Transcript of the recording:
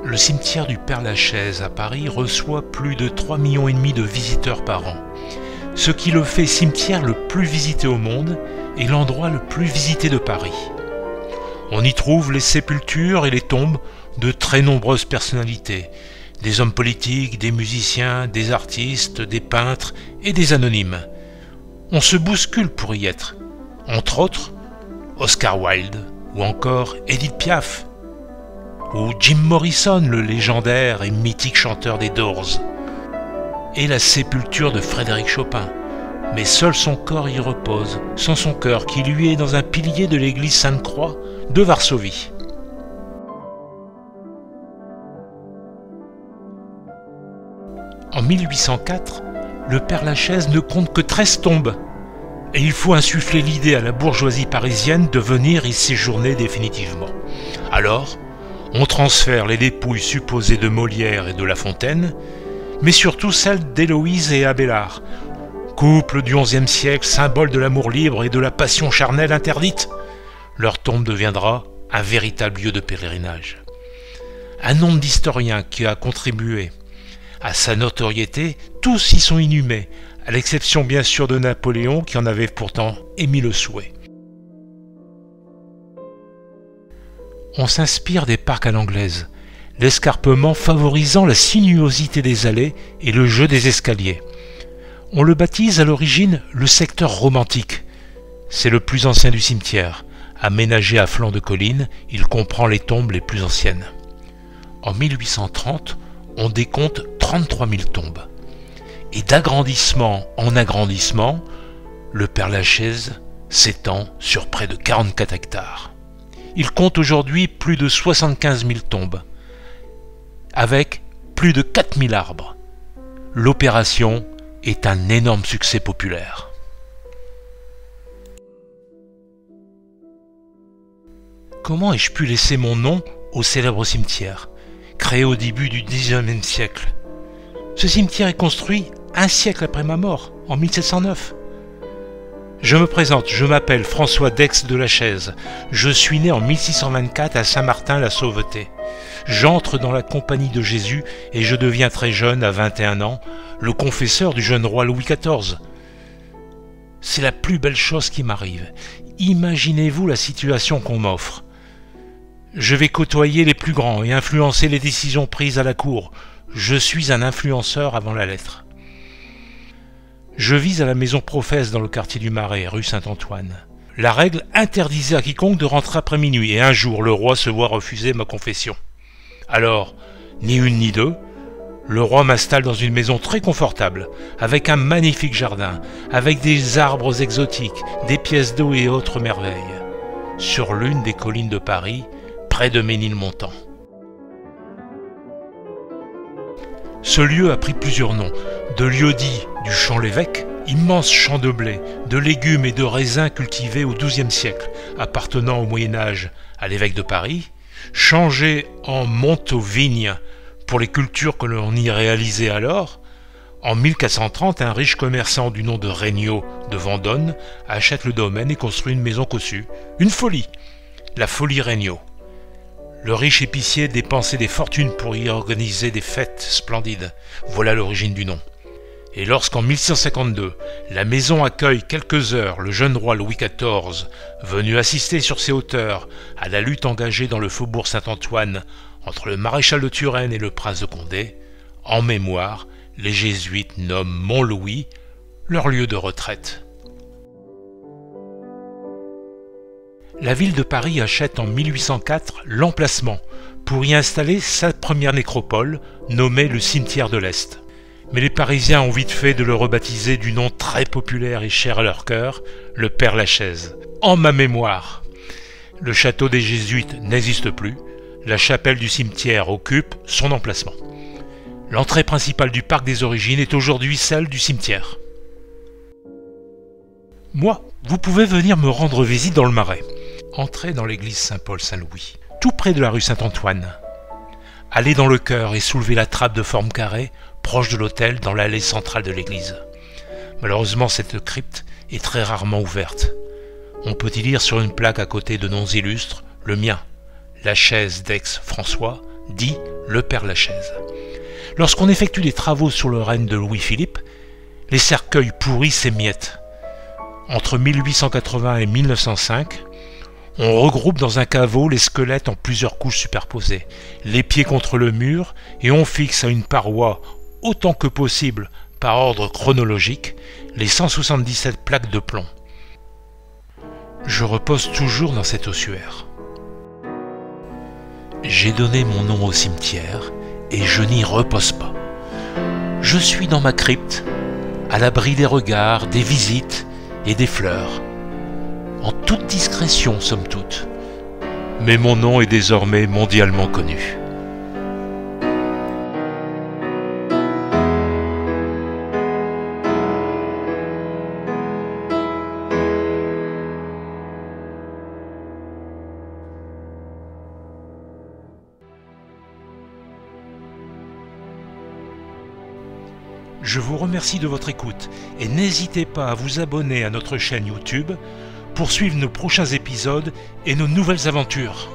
le cimetière du Père-Lachaise à Paris reçoit plus de 3,5 millions de visiteurs par an, ce qui le fait cimetière le plus visité au monde et l'endroit le plus visité de Paris. On y trouve les sépultures et les tombes de très nombreuses personnalités, des hommes politiques, des musiciens, des artistes, des peintres et des anonymes. On se bouscule pour y être, entre autres Oscar Wilde ou encore Edith Piaf, ou Jim Morrison, le légendaire et mythique chanteur des Doors, et la sépulture de Frédéric Chopin, mais seul son corps y repose, sans son cœur qui lui est dans un pilier de l'église Sainte-Croix de Varsovie. En 1804, le Père-Lachaise ne compte que 13 tombes, et il faut insuffler l'idée à la bourgeoisie parisienne de venir y séjourner définitivement. Alors, on transfère les dépouilles supposées de Molière et de La Fontaine, mais surtout celles d'Héloïse et Abélard, couple du XIe siècle, symbole de l'amour libre et de la passion charnelle interdite. Leur tombe deviendra un véritable lieu de pèlerinage. Un nombre d'historiens qui a contribué à sa notoriété, tous y sont inhumés, à l'exception bien sûr de Napoléon qui en avait pourtant émis le souhait. On s'inspire des parcs à l'anglaise, l'escarpement favorisant la sinuosité des allées et le jeu des escaliers. On le baptise à l'origine le secteur romantique. C'est le plus ancien du cimetière. Aménagé à flanc de colline, il comprend les tombes les plus anciennes. En 1830, on décompte 33 000 tombes. Et d'agrandissement en agrandissement, le Père-Lachaise s'étend sur près de 44 hectares. Il compte aujourd'hui plus de 75 000 tombes, avec plus de 4 000 arbres. L'opération est un énorme succès populaire. Comment ai-je pu laisser mon nom au célèbre cimetière, créé au début du XIXe siècle? Ce cimetière est construit un siècle après ma mort, en 1709. Je me présente, je m'appelle François d'Aix de Lachaise. Je suis né en 1624 à Saint-Martin-la-Sauveté. J'entre dans la compagnie de Jésus et je deviens très jeune, à 21 ans, le confesseur du jeune roi Louis XIV. C'est la plus belle chose qui m'arrive. Imaginez-vous la situation qu'on m'offre. Je vais côtoyer les plus grands et influencer les décisions prises à la cour. Je suis un influenceur avant la lettre. Je vis à la maison Professe dans le quartier du Marais, rue Saint-Antoine. La règle interdisait à quiconque de rentrer après minuit, et un jour le roi se voit refuser ma confession. Alors, ni une ni deux, le roi m'installe dans une maison très confortable, avec un magnifique jardin, avec des arbres exotiques, des pièces d'eau et autres merveilles, sur l'une des collines de Paris, près de Ménilmontant. Ce lieu a pris plusieurs noms, de lieu-dit du Champ-l'Évêque, immense champ de blé, de légumes et de raisins cultivés au XIIe siècle, appartenant au Moyen-Âge à l'évêque de Paris, changé en Montaut-Vigne pour les cultures que l'on y réalisait alors. En 1430, un riche commerçant du nom de Regnault de Vendôme achète le domaine et construit une maison cossue. Une folie, la folie Regnault. Le riche épicier dépensait des fortunes pour y organiser des fêtes splendides. Voilà l'origine du nom. Et lorsqu'en 1652, la maison accueille quelques heures le jeune roi Louis XIV, venu assister sur ses hauteurs à la lutte engagée dans le faubourg Saint-Antoine entre le maréchal de Turenne et le prince de Condé, en mémoire, les jésuites nomment Mont-Louis leur lieu de retraite. La ville de Paris achète en 1804 l'emplacement pour y installer sa première nécropole, nommée le cimetière de l'Est. Mais les Parisiens ont vite fait de le rebaptiser du nom très populaire et cher à leur cœur, le Père-Lachaise. En ma mémoire, le château des Jésuites n'existe plus, la chapelle du cimetière occupe son emplacement. L'entrée principale du parc des Origines est aujourd'hui celle du cimetière. Moi, vous pouvez venir me rendre visite dans le Marais. Entrez dans l'église Saint-Paul-Saint-Louis, tout près de la rue Saint-Antoine. Allez dans le chœur et soulevez la trappe de forme carrée, proche de l'autel, dans l'allée centrale de l'église. Malheureusement, cette crypte est très rarement ouverte. On peut y lire sur une plaque à côté de noms illustres, le mien, Lachaise d'Aix François, dit le Père-Lachaise. Lorsqu'on effectue des travaux sur le règne de Louis-Philippe, les cercueils pourris s'émiettent. Entre 1880 et 1905, on regroupe dans un caveau les squelettes en plusieurs couches superposées, les pieds contre le mur, et on fixe à une paroi, autant que possible par ordre chronologique, les 177 plaques de plomb. Je repose toujours dans cet ossuaire. J'ai donné mon nom au cimetière et je n'y repose pas. Je suis dans ma crypte, à l'abri des regards, des visites et des fleurs. En toute discrétion, somme toute. Mais mon nom est désormais mondialement connu. Je vous remercie de votre écoute et n'hésitez pas à vous abonner à notre chaîne YouTube pour suivre nos prochains épisodes et nos nouvelles aventures.